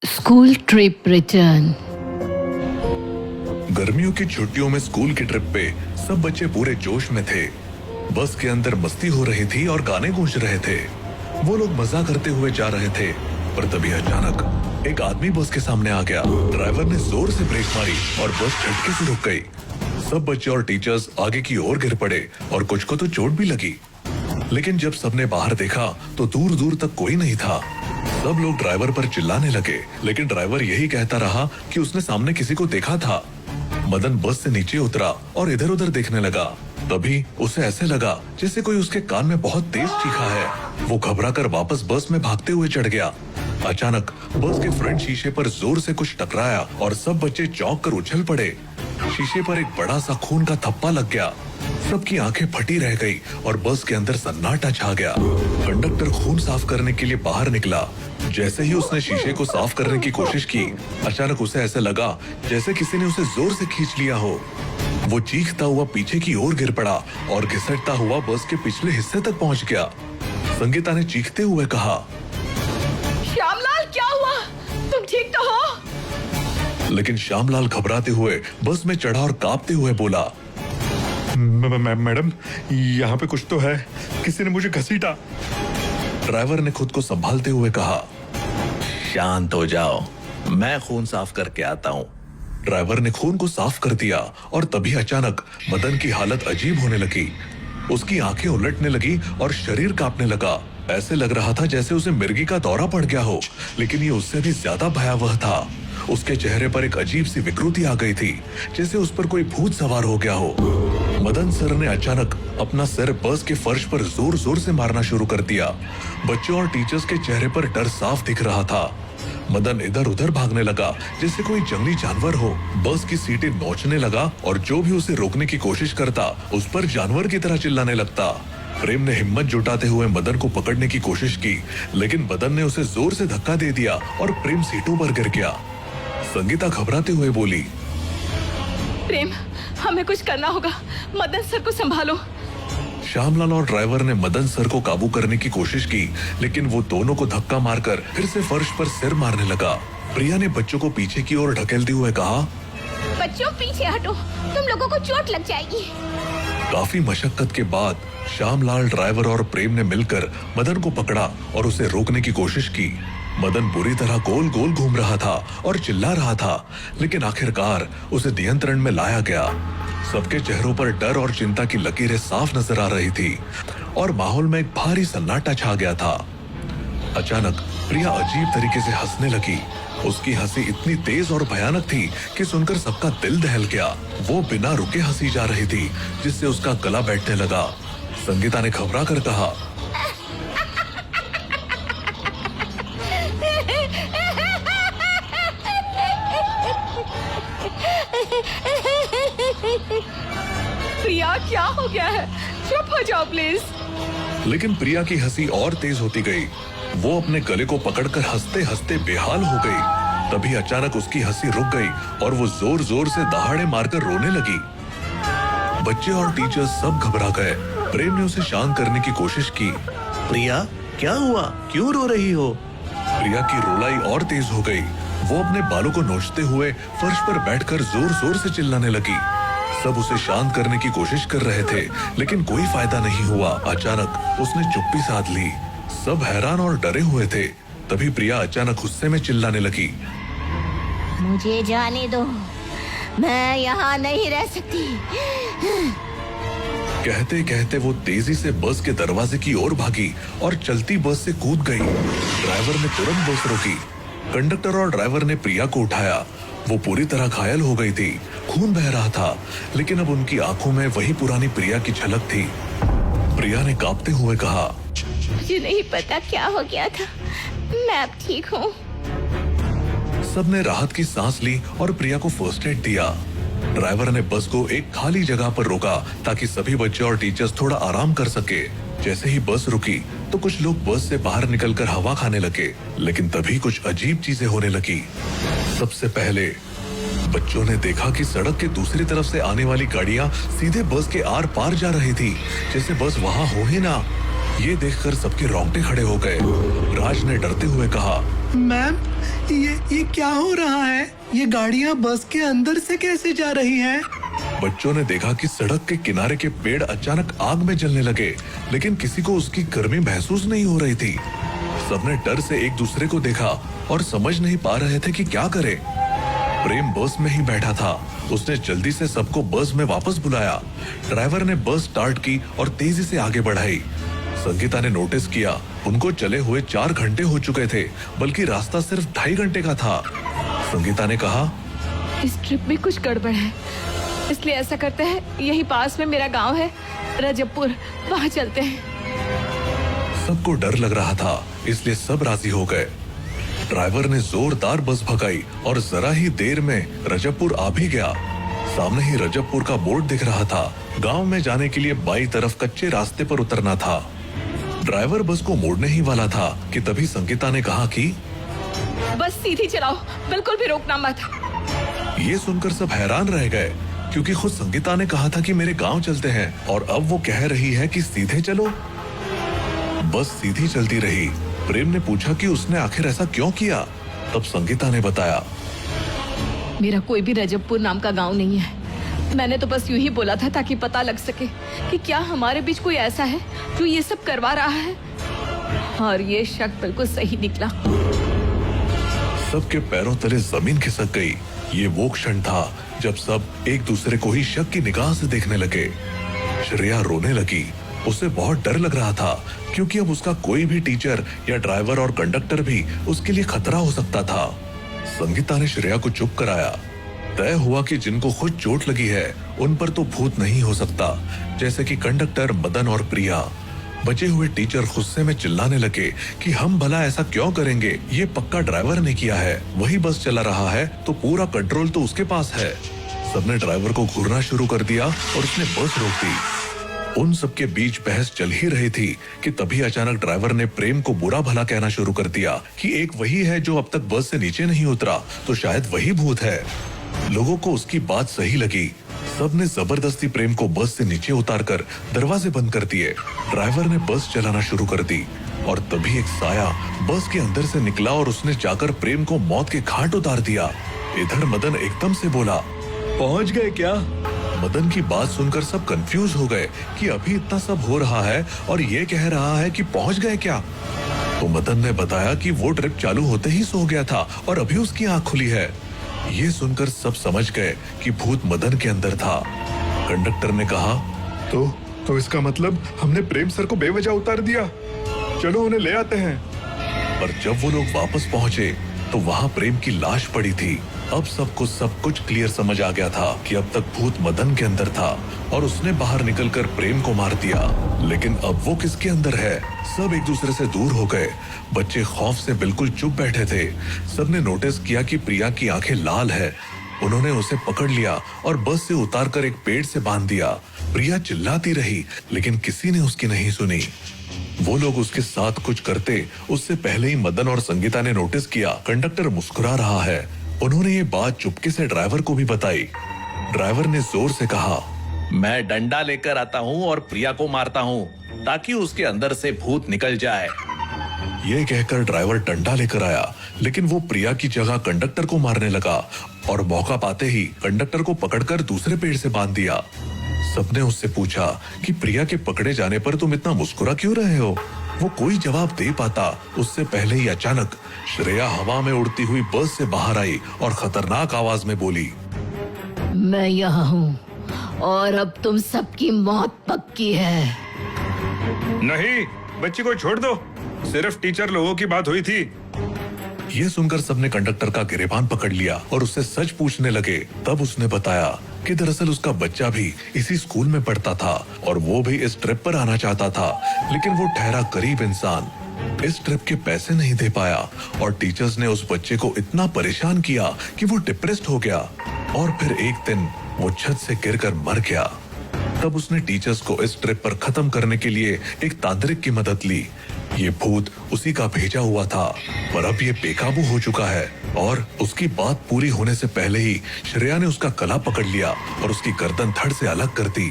School trip return. गर्मियों की छुट्टियों में स्कूल की ट्रिप पे सब बच्चे पूरे जोश में थे। बस के अंदर मस्ती हो रही थी और गाने गूंज रहे थे। वो लोग मजा करते हुए जा रहे थे, पर तभी अचानक एक आदमी बस के सामने आ गया। ड्राइवर ने जोर से ब्रेक मारी और बस झटके से रुक गई। सब बच्चे और टीचर्स आगे की ओर गिर पड़े और कुछ को तो चोट भी लगी। लेकिन जब सबने बाहर देखा तो दूर दूर तक कोई नहीं था। सब लोग ड्राइवर पर चिल्लाने लगे, लेकिन ड्राइवर यही कहता रहा कि उसने सामने किसी को देखा था। मदन बस से नीचे उतरा और इधर उधर देखने लगा। तभी उसे ऐसे लगा जैसे कोई उसके कान में बहुत तेज चीखा है। वो घबराकर वापस बस में भागते हुए चढ़ गया। अचानक बस के फ्रंट शीशे पर जोर से कुछ टकराया और सब बच्चे चौंक कर उछल पड़े। शीशे पर एक बड़ा सा खून का थप्पा लग गया। सबकी आंखें फटी रह गई और बस के अंदर सन्नाटा छा गया। कंडक्टर खून साफ करने के लिए बाहर निकला। जैसे ही उसने शीशे को साफ करने की कोशिश की, अचानक उसे ऐसे लगा जैसे किसी ने उसे जोर से खींच लिया हो। वो चीखता हुआ पीछे की ओर गिर पड़ा और घिसटता हुआ बस के पिछले हिस्से तक पहुंच गया। संगीता ने चीखते हुए कहा, श्यामलाल, क्या हुआ? तुम ठीक तो हो? लेकिन श्यामलाल घबराते हुए बस में चढ़ा और कांपते हुए बोला, मैडम, यहाँ पे कुछ तो है, किसी ने मुझे घसीटा। ड्राइवर ने खुद को संभालते हुए कहा, शांत हो जाओ, मैं खून साफ करके आता हूँ। ड्राइवर ने खून को साफ कर दिया और तभी अचानक मदन की हालत अजीब होने लगी। उसकी आंखें उलटने लगी और शरीर कांपने लगा। ऐसे लग रहा था जैसे उसे मिर्गी का दौरा पड़ गया हो, लेकिन ये उससे भी ज्यादा भयावह था। उसके चेहरे पर एक अजीब सी विकृति आ गई थी, जैसे उस पर कोई भूत सवार हो गया हो। मदन सर ने अचानक अपना सिर बस के फर्श पर जोर जोर से मारना शुरू कर दिया। बच्चों और टीचर्स के चेहरे पर डर साफ दिख रहा था। मदन इधर उधर भागने लगा जैसे कोई जंगली जानवर हो। बस की सीटें नोचने लगा और जो भी उसे रोकने की कोशिश करता उस पर जानवर की तरह चिल्लाने लगता। प्रेम ने हिम्मत जुटाते हुए मदन को पकड़ने की कोशिश की, लेकिन मदन ने उसे जोर से धक्का दे दिया और प्रेम सीटों पर गिर गया। संगीता घबराते हुए बोली, प्रेम, हमें कुछ करना होगा। मदन सर को संभालो। श्यामलाल और ड्राइवर ने मदन सर को काबू करने की कोशिश की, लेकिन वो दोनों को धक्का मारकर फिर से फर्श पर सिर मारने लगा। प्रिया ने बच्चों को पीछे की ओर ढकेलते हुए कहा, बच्चों पीछे हटो, तुम लोगों को चोट लग जाएगी। काफी मशक्कत के बाद श्यामलाल, ड्राइवर और प्रेम ने मिलकर मदन को पकड़ा और उसे रोकने की कोशिश की। मदन बुरी तरह गोल गोल घूम रहा था और चिल्ला रहा था, लेकिन आखिरकार उसे नियंत्रण में लाया गया। सबके चेहरों पर डर और चिंता की लकीरें साफ नजर आ रही थी और माहौल में एक भारी सन्नाटा छा गया था। अचानक प्रिया अजीब तरीके से हंसने लगी। उसकी हंसी इतनी तेज और भयानक थी कि सुनकर सबका दिल दहल गया। वो बिना रुके हंसी जा रही थी, जिससे उसका गला बैठने लगा। संगीता ने घबरा कर कहा, प्रिया, क्या हो गया है? चुप हो जाओ प्लीज। लेकिन प्रिया की हंसी और तेज होती गई। वो अपने गले को पकड़कर हंसते हंसते बेहाल हो गई। तभी अचानक उसकी हंसी रुक गई और वो जोर जोर से दहाड़े मारकर रोने लगी। बच्चे और टीचर्स सब घबरा गए। प्रेम ने उसे शांत करने की कोशिश की। प्रिया, क्या हुआ? क्यों रो रही हो? प्रिया की रुलाई और तेज हो गई। वो अपने बालों को नोचते हुए फर्श पर बैठकर जोर जोर से चिल्लाने लगी। सब उसे शांत करने की कोशिश कर रहे थे, लेकिन कोई फायदा नहीं हुआ। अचानक उसने चुप्पी साध ली। सब हैरान और डरे हुए थे। तभी प्रिया अचानक गुस्से में चिल्लाने लगी, मुझे जाने दो, मैं यहाँ नहीं रह सकती। कहते कहते वो तेजी से बस के दरवाजे की ओर भागी और चलती बस से कूद गई। ड्राइवर ने तुरंत बस रोकी। कंडक्टर और ड्राइवर ने प्रिया को उठाया। वो पूरी तरह घायल हो गई थी, खून बह रहा था, लेकिन अब उनकी आंखों में वही पुरानी प्रिया की झलक थी। प्रिया ने कांपते हुए कहा, मुझे नहीं पता क्या हो गया था, मैं अब ठीक हूँ। सबने राहत की सांस ली और प्रिया को फर्स्ट एड दिया। ड्राइवर ने बस को एक खाली जगह पर रोका ताकि सभी बच्चे और टीचर्स थोड़ा आराम कर सके। जैसे ही बस रुकी तो कुछ लोग बस से बाहर निकलकर हवा खाने लगे, लेकिन तभी कुछ अजीब चीजें होने लगी। सबसे पहले बच्चों ने देखा कि सड़क के दूसरी तरफ से आने वाली गाड़ियां सीधे बस के आर पार जा रही थी, जैसे बस वहां हो ही ना। ये देखकर सबके रोंगटे खड़े हो गए। राज ने डरते हुए कहा, मैम, ये क्या हो रहा है? ये गाड़ियाँ बस के अंदर से कैसे जा रही हैं? बच्चों ने देखा कि सड़क के किनारे के पेड़ अचानक आग में जलने लगे, लेकिन किसी को उसकी गर्मी महसूस नहीं हो रही थी। सबने डर से एक दूसरे को देखा और समझ नहीं पा रहे थे कि क्या करें। प्रेम बस में ही बैठा था। उसने जल्दी से सबको बस में वापस बुलाया। ड्राइवर ने बस स्टार्ट की और तेजी से आगे बढ़ाई। संगीता ने नोटिस किया, उनको चले हुए 4 घंटे हो चुके थे, बल्कि रास्ता सिर्फ 2.5 घंटे का था। संगीता ने कहा, इस ट्रिप में कुछ गड़बड़ है, इसलिए ऐसा करते हैं, यही पास में मेरा गांव है रजबपुर, वहाँ चलते हैं। सबको डर लग रहा था, इसलिए सब राजी हो गए। ड्राइवर ने जोरदार बस भगाई और जरा ही देर में रजबपुर आ भी गया। सामने ही रजबपुर का बोर्ड दिख रहा था। गांव में जाने के लिए बाईं तरफ कच्चे रास्ते पर उतरना था। ड्राइवर बस को मोड़ने ही वाला था कि तभी संगीता ने कहा कि बस सीधी चलाओ, बिल्कुल भी रोकना मत। ये सुनकर सब हैरान रह गए, क्योंकि खुद संगीता ने कहा था कि मेरे गांव चलते हैं, और अब वो कह रही है कि सीधे चलो। बस सीधी चलती रही। प्रेम ने पूछा कि उसने आखिर ऐसा क्यों किया। तब संगीता ने बताया, मेरा कोई भी रजबपुर नाम का गांव नहीं है। मैंने तो बस यूं ही बोला था ताकि पता लग सके कि क्या हमारे बीच कोई ऐसा है जो ये सब करवा रहा है, और ये शक बिल्कुल सही निकला। सबके पैरों तले जमीन खिसक गई। ये वो क्षण था जब सब एक दूसरे को ही शक की निगाह से देखने लगे। श्रेया रोने लगी। उसे बहुत डर लग रहा था, क्योंकि अब उसका कोई भी टीचर या ड्राइवर और कंडक्टर भी उसके लिए खतरा हो सकता था। संगीता ने श्रेया को चुप कराया। तय हुआ कि जिनको खुद चोट लगी है उन पर तो भूत नहीं हो सकता, जैसे कि कंडक्टर मदन और प्रिया। बचे हुए टीचर गुस्से में चिल्लाने लगे कि हम भला ऐसा क्यों करेंगे, ये पक्का ड्राइवर ने किया है, वही बस चला रहा है तो पूरा कंट्रोल तो उसके पास है। सबने ड्राइवर को घूरना शुरू कर दिया और उसने बस रोक दी। उन सबके बीच बहस चल ही रही थी कि तभी अचानक ड्राइवर ने प्रेम को बुरा भला कहना शुरू कर दिया कि एक वही है जो अब तक बस से नीचे नहीं उतरा, तो शायद वही भूत है। लोगों को उसकी बात सही लगी। सबने जबरदस्ती प्रेम को बस से नीचे उतारकर दरवाजे बंद कर दिए। ड्राइवर ने बस चलाना शुरू कर दी और तभी एक साया बस के अंदर से निकला और उसने जाकर प्रेम को मौत के घाट उतार दिया। इधर मदन एकदम से बोला, पहुंच गए क्या? मदन की बात सुनकर सब कंफ्यूज हो गए कि अभी इतना सब हो रहा है और ये कह रहा है कि पहुंच गए क्या। तो मदन ने बताया कि वो ट्रिप चालू होते ही सो गया था और अभी उसकी आंख खुली है। ये सुनकर सब समझ गए कि भूत मदन के अंदर था। कंडक्टर ने कहा, तो इसका मतलब हमने प्रेम सर को बेवजह उतार दिया। चलो उन्हें ले आते हैं। पर जब वो लोग वापस पहुंचे तो वहां प्रेम की लाश पड़ी थी। अब सबको सब कुछ क्लियर समझ आ गया था कि अब तक भूत मदन के अंदर था और उसने बाहर निकलकर प्रेम को मार दिया। लेकिन अब वो किसके अंदर है? सब एक दूसरे से दूर हो गए। बच्चे खौफ से बिल्कुल चुप बैठे थे। सबने नोटिस किया कि प्रिया की आंखें लाल है। उन्होंने उसे पकड़ लिया और बस से उतारकर एक पेड़ से बांध दिया। प्रिया चिल्लाती रही, लेकिन किसी ने उसकी नहीं सुनी। वो लोग उसके साथ कुछ करते उससे पहले ही मदन और संगीता ने नोटिस किया कंडक्टर मुस्कुरा रहा है। उन्होंने ये बात चुपके से ड्राइवर को भी बताई। ड्राइवर ने जोर से कहा, मैं डंडा लेकर आता हूँ और प्रिया को मारता हूँ ताकि उसके अंदर से भूत निकल जाए। ये कहकर ड्राइवर डंडा लेकर आया, लेकिन वो प्रिया की जगह कंडक्टर को मारने लगा और मौका पाते ही कंडक्टर को पकड़कर दूसरे पेड़ से बांध दिया। सबने उससे पूछा कि प्रिया के पकड़े जाने पर तुम इतना मुस्कुरा क्यों रहे हो? वो कोई जवाब दे पाता उससे पहले ही अचानक श्रेया हवा में उड़ती हुई बस से बाहर आई और खतरनाक आवाज में बोली, मैं यहाँ हूँ और अब तुम सबकी मौत पक्की है। नहीं, बच्ची को छोड़ दो, सिर्फ टीचर लोगों की बात हुई थी। ये सुनकर सबने कंडक्टर का गिरेबान पकड़ लिया और उससे सच पूछने लगे। तब उसने बताया कि दरअसल उसका बच्चा भी इसी स्कूल में पढ़ता था और वो भी इस ट्रिप पर आना चाहता था, लेकिन वो ठहरा गरीब इंसान इस ट्रिप के पैसे नहीं दे पाया और टीचर्स ने उस बच्चे को इतना परेशान किया कि वो डिप्रेस्ड हो गया और फिर एक दिन वो छत से गिरकर मर गया। तब उसने टीचर्स को इस ट्रिप पर खत्म करने के लिए एक तांत्रिक की मदद ली। ये भूत उसी का भेजा हुआ था, पर अब ये बेकाबू हो चुका है और उसकी बात पूरी होने से पहले ही श्रेया ने उसका गला पकड़ लिया और उसकी गर्दन धड़ से अलग कर दी।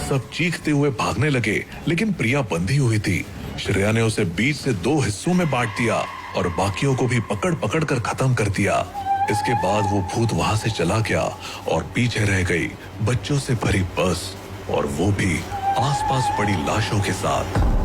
सब चीखते हुए भागने लगे, लेकिन प्रिया बंधी हुई थी। श्रेया ने उसे बीच से 2 हिस्सों में बांट दिया और बाकियों को भी पकड़ पकड़ कर खत्म कर दिया। इसके बाद वो भूत वहां से चला गया और पीछे रह गई बच्चों से भरी बस, और वो भी आसपास पड़ी लाशों के साथ।